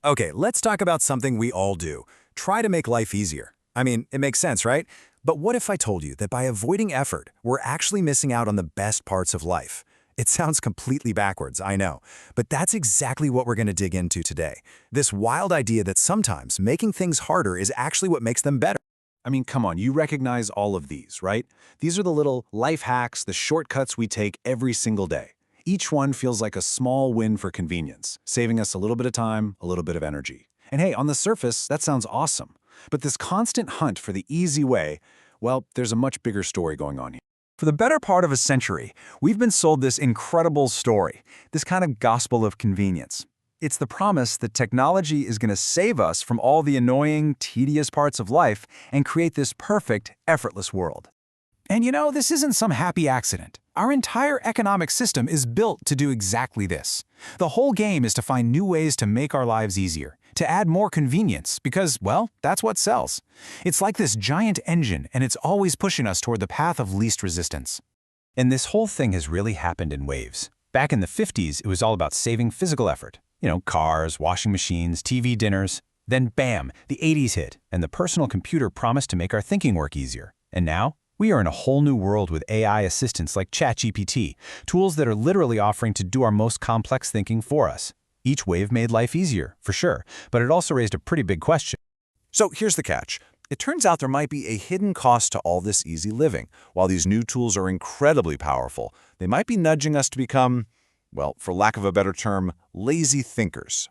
Okay, let's talk about something we all do. Try to make life easier. I mean, it makes sense, right? But what if I told you that by avoiding effort, we're actually missing out on the best parts of life? It sounds completely backwards, I know, but that's exactly what we're going to dig into today. This wild idea that sometimes making things harder is actually what makes them better. I mean, come on, you recognize all of these, right? These are the little life hacks, the shortcuts we take every single day. Each one feels like a small win for convenience, saving us a little bit of time, a little bit of energy. And hey, on the surface, that sounds awesome. But this constant hunt for the easy way, well, there's a much bigger story going on here. For the better part of a century, we've been sold this incredible story, this kind of gospel of convenience. It's the promise that technology is going to save us from all the annoying, tedious parts of life and create this perfect, effortless world. And you know, this isn't some happy accident. Our entire economic system is built to do exactly this. The whole game is to find new ways to make our lives easier, to add more convenience, because, well, that's what sells. It's like this giant engine, and it's always pushing us toward the path of least resistance. And this whole thing has really happened in waves. Back in the 50s, it was all about saving physical effort. You know, cars, washing machines, TV dinners. Then bam, the 80s hit, and the personal computer promised to make our thinking work easier. And now, we are in a whole new world with AI assistants like ChatGPT, tools that are literally offering to do our most complex thinking for us. Each wave made life easier, for sure, but it also raised a pretty big question. So here's the catch. It turns out there might be a hidden cost to all this easy living. While these new tools are incredibly powerful, they might be nudging us to become, well, for lack of a better term, lazy thinkers.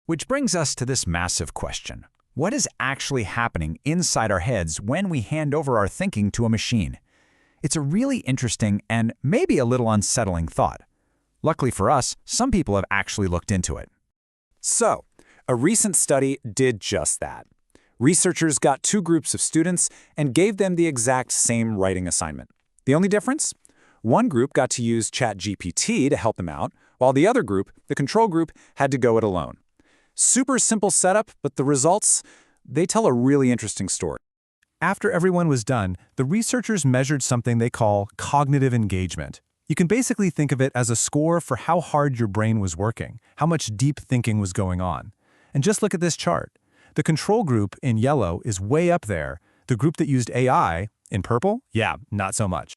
Which brings us to this massive question. What is actually happening inside our heads when we hand over our thinking to a machine? It's a really interesting and maybe a little unsettling thought. Luckily for us, some people have actually looked into it. So, a recent study did just that. Researchers got two groups of students and gave them the exact same writing assignment. The only difference? One group got to use ChatGPT to help them out, while the other group, the control group, had to go it alone. Super simple setup, but the results, they tell a really interesting story. After everyone was done, the researchers measured something they call cognitive engagement. You can basically think of it as a score for how hard your brain was working, how much deep thinking was going on. And just look at this chart. The control group in yellow is way up there. The group that used AI, in purple, yeah, not so much.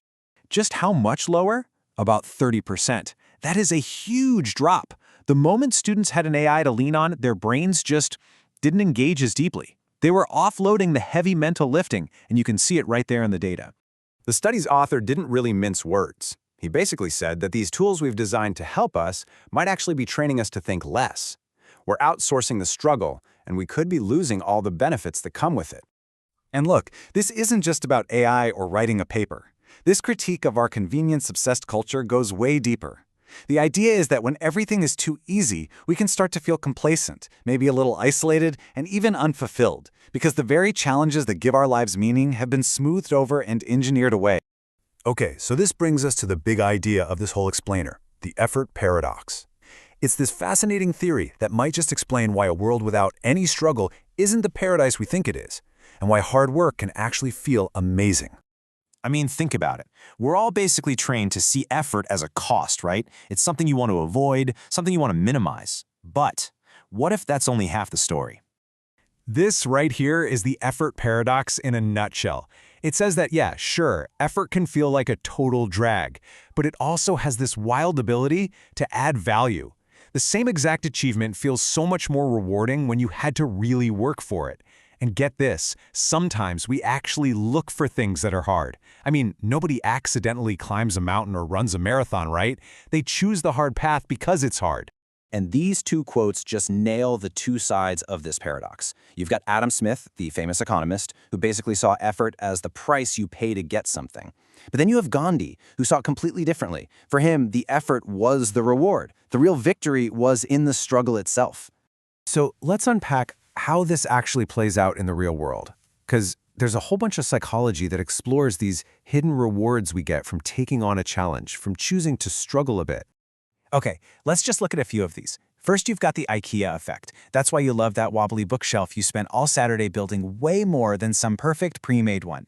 Just how much lower? About 30%. That is a huge drop. The moment students had an AI to lean on, their brains just didn't engage as deeply. They were offloading the heavy mental lifting, and you can see it right there in the data. The study's author didn't really mince words. He basically said that these tools we've designed to help us might actually be training us to think less. We're outsourcing the struggle, and we could be losing all the benefits that come with it. And look, this isn't just about AI or writing a paper. This critique of our convenience-obsessed culture goes way deeper. The idea is that when everything is too easy, we can start to feel complacent, maybe a little isolated, and even unfulfilled, because the very challenges that give our lives meaning have been smoothed over and engineered away. Okay, so this brings us to the big idea of this whole explainer, the effort paradox. It's this fascinating theory that might just explain why a world without any struggle isn't the paradise we think it is, and why hard work can actually feel amazing. I mean, think about it. We're all basically trained to see effort as a cost, right? It's something you want to avoid, something you want to minimize. But what if that's only half the story? This right here is the effort paradox in a nutshell. It says that, yeah, sure, effort can feel like a total drag, but it also has this wild ability to add value. The same exact achievement feels so much more rewarding when you had to really work for it. And get this, sometimes we actually look for things that are hard. I mean, nobody accidentally climbs a mountain or runs a marathon, right? They choose the hard path because it's hard. And these two quotes just nail the two sides of this paradox. You've got Adam Smith, the famous economist, who basically saw effort as the price you pay to get something. But then you have Gandhi, who saw it completely differently. For him, the effort was the reward. The real victory was in the struggle itself. So let's unpack how this actually plays out in the real world. Because there's a whole bunch of psychology that explores these hidden rewards we get from taking on a challenge, from choosing to struggle a bit. Okay, let's just look at a few of these. First, you've got the IKEA effect. That's why you love that wobbly bookshelf you spent all Saturday building way more than some perfect pre-made one.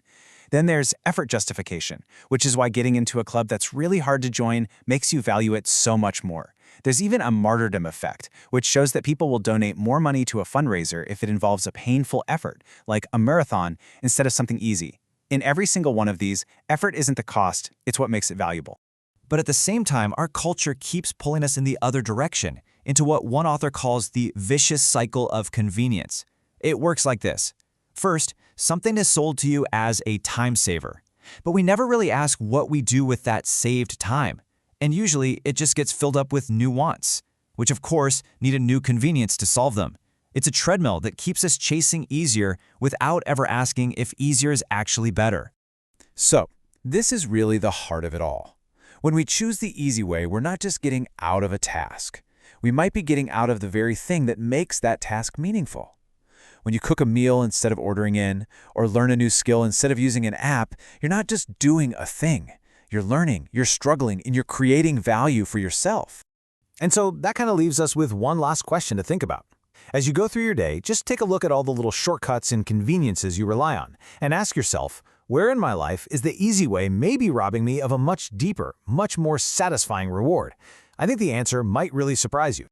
Then there's effort justification, which is why getting into a club that's really hard to join makes you value it so much more. There's even a martyrdom effect, which shows that people will donate more money to a fundraiser if it involves a painful effort, like a marathon, instead of something easy. In every single one of these, effort isn't the cost, it's what makes it valuable. But at the same time, our culture keeps pulling us in the other direction, into what one author calls the vicious cycle of convenience. It works like this. First, something is sold to you as a time saver. But we never really ask what we do with that saved time. And usually, it just gets filled up with new wants, which of course need a new convenience to solve them. It's a treadmill that keeps us chasing easier without ever asking if easier is actually better. So, this is really the heart of it all. When we choose the easy way, we're not just getting out of a task. We might be getting out of the very thing that makes that task meaningful. When you cook a meal instead of ordering in, or learn a new skill instead of using an app, you're not just doing a thing. You're learning, you're struggling, and you're creating value for yourself. And so that kind of leaves us with one last question to think about. As you go through your day, just take a look at all the little shortcuts and conveniences you rely on, and ask yourself, where in my life is the easy way maybe robbing me of a much deeper, much more satisfying reward? I think the answer might really surprise you.